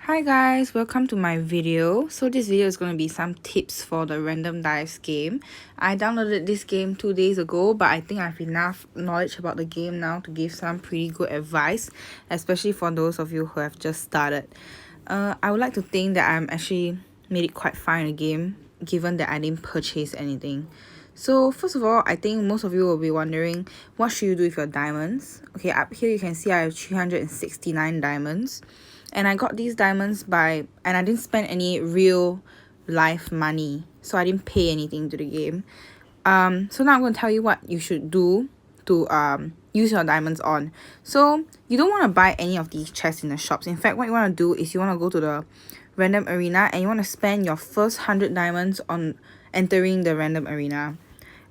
Hi guys, welcome to my video. So this video is going to be some tips for the random dice game. I downloaded this game 2 days ago, but I think I have enough knowledge about the game now to give some pretty good advice, especially for those of you who have just started. I would like to think that I'm actually made it quite far in the game, given that I didn't purchase anything. So first of all, I think most of you will be wondering, what should you do with your diamonds? Okay, up here you can see I have 369 diamonds. And I got these diamonds and I didn't spend any real life money. So I didn't pay anything to the game. So now I'm going to tell you what you should do to use your diamonds on. So you don't want to buy any of these chests in the shops. In fact, what you want to do is you want to go to the random arena and you want to spend your first 100 diamonds on entering the random arena.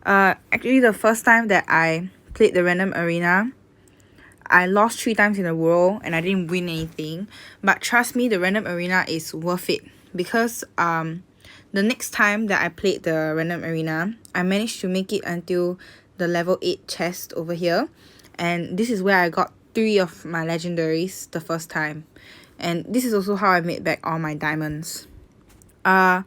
Actually, the first time that I played the random arena, I lost 3 times in a row and I didn't win anything. But trust me, the random arena is worth it because the next time that I played the random arena, I managed to make it until the level 8 chest over here. And this is where I got 3 of my legendaries the first time. And this is also how I made back all my diamonds. All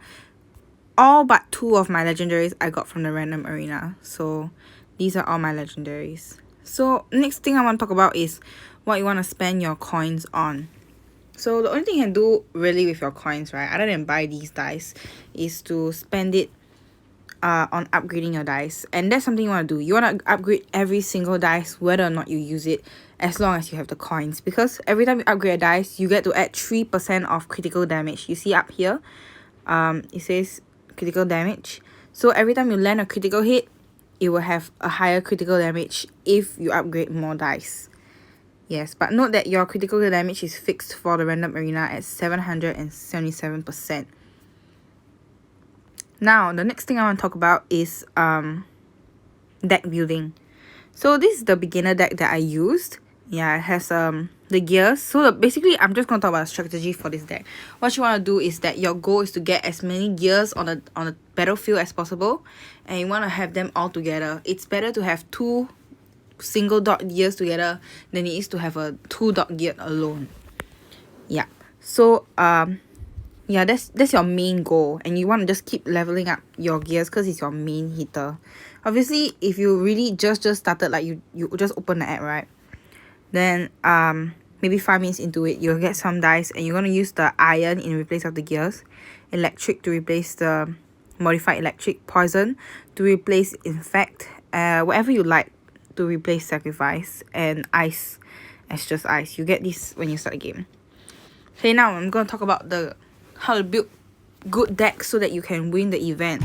but 2 of my legendaries I got from the random arena. So these are all my legendaries. So next thing I want to talk about is what you want to spend your coins on. So the only thing you can do really with your coins, right, other than buy these dice, is to spend it on upgrading your dice. And that's something you want to do. You want to upgrade every single dice whether or not you use it, as long as you have the coins. Because every time you upgrade a dice, you get to add 3% of critical damage. You see up here, it says critical damage. So every time you land a critical hit, it will have a higher critical damage if you upgrade more dice. Yes, but note that your critical damage is fixed for the random arena at 777%. Now, the next thing I want to talk about is deck building. So this is the beginner deck that I used. Yeah, it has the gears. So basically, I'm just going to talk about strategy for this deck. What you want to do is that your goal is to get as many gears on the battlefield as possible, and you want to have them all together. It's better to have 2 single dot gears together than it is to have a 2 dot gear alone. Yeah. So yeah, that's your main goal, and you want to just keep leveling up your gears because it's your main hitter. Obviously, if you really just started, like you just open the app, right? Then maybe 5 minutes into it, you'll get some dice and you're going to use the iron in replace of the gears, electric to replace the modified electric, poison to replace infect, whatever you like to replace sacrifice, and ice as just ice. You get this when you start the game. Okay, now I'm going to talk about how to build good decks so that you can win the event.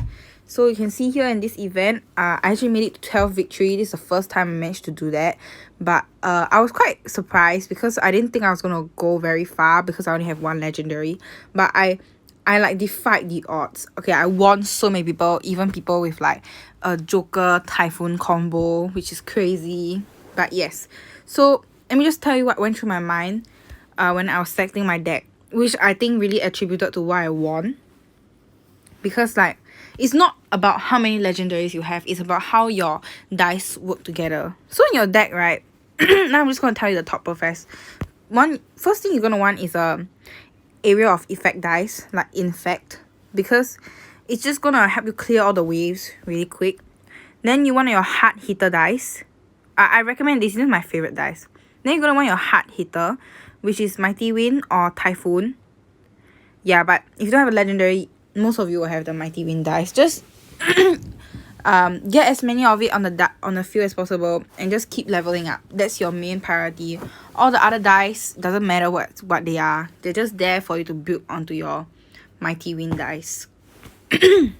So you can see here in this event, I actually made it to 12 victory. This is the first time I managed to do that. But I was quite surprised because I didn't think I was going to go very far because I only have 1 legendary. But I like defied the odds. Okay, I won so many people, even people with like a Joker Typhoon combo, which is crazy. But yes, so let me just tell you what went through my mind when I was selecting my deck, which I think really attributed to why I won. Because like, it's not about how many legendaries you have, it's about how your dice work together. So in your deck, right, now I'm just going to tell you the top first. First thing you're going to want is a area of effect dice, like infect, because it's just going to help you clear all the waves really quick. Then you want your hard hitter dice. I recommend this is my favorite dice. Then you're going to want your hard hitter, which is Mighty Wind or Typhoon. Yeah, but if you don't have a legendary, most of you will have the Mighty Wind dice. Just get as many of it on the field as possible and just keep leveling up. That's your main priority. All the other dice, doesn't matter what they are, they're just there for you to build onto your Mighty Wind dice. The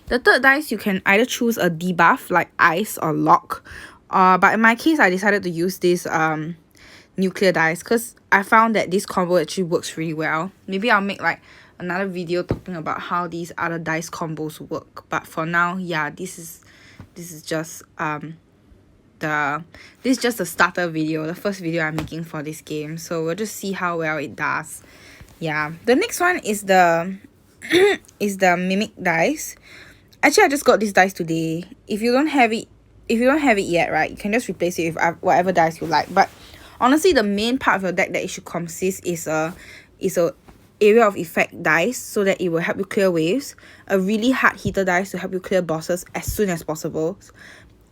third dice, you can either choose a debuff like ice or lock, but in my case I decided to use this nuclear dice because I found that this combo actually works really well. Maybe I'll make like another video talking about how these other dice combos work, but for now, yeah, this is just a starter video, the first video I'm making for this game, so we'll just see how well it does. Yeah, the next one is the is the mimic dice. Actually, I just got this dice today. If you don't have it yet, right, you can just replace it with whatever dice you like. But honestly, the main part of your deck that it should consist is is a area of effect dice, so that it will help you clear waves. A really hard hitter dice to help you clear bosses as soon as possible.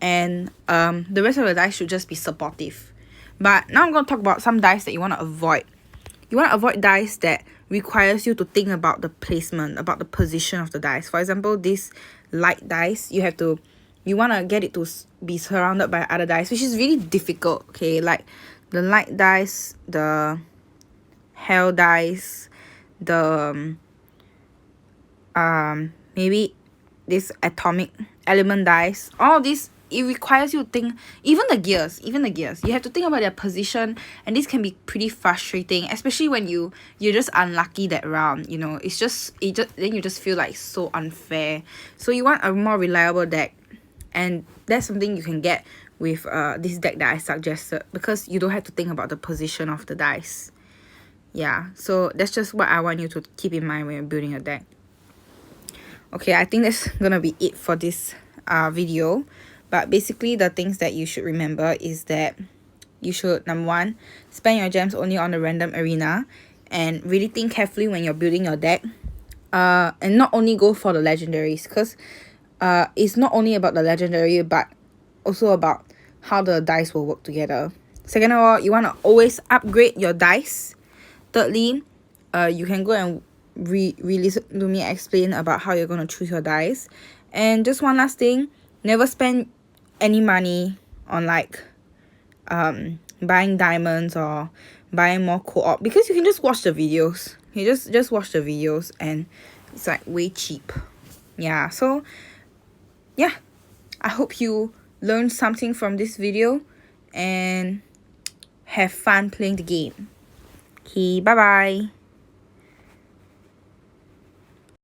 And the rest of the dice should just be supportive. But now I'm going to talk about some dice that you want to avoid. You want to avoid dice that requires you to think about the placement, about the position of the dice. For example, this light dice, you want to get it to be surrounded by other dice, which is really difficult. Okay, like the light dice, the hell dice, the maybe this atomic element dice, all these, it requires you to think. Even the gears, you have to think about their position, and this can be pretty frustrating, especially when you're just unlucky that round, you know. Then you just feel like so unfair. So you want a more reliable deck, and that's something you can get with this deck that I suggested, because you don't have to think about the position of the dice. Yeah, so that's just what I want you to keep in mind when you're building a deck. Okay, I think that's gonna be it for this video. But basically, the things that you should remember is that you should, number one, spend your gems only on the random arena, and really think carefully when you're building your deck. And not only go for the legendaries, because it's not only about the legendary, but also about how the dice will work together. Second of all, you want to always upgrade your dice. Thirdly, you can go and re-listen to me explain about how you're going to choose your dice. And just one last thing, never spend any money on like buying diamonds or buying more co-op, because you can just watch the videos. You just watch the videos, and it's like way cheap. Yeah, so yeah, I hope you learned something from this video and have fun playing the game. Okay, bye bye.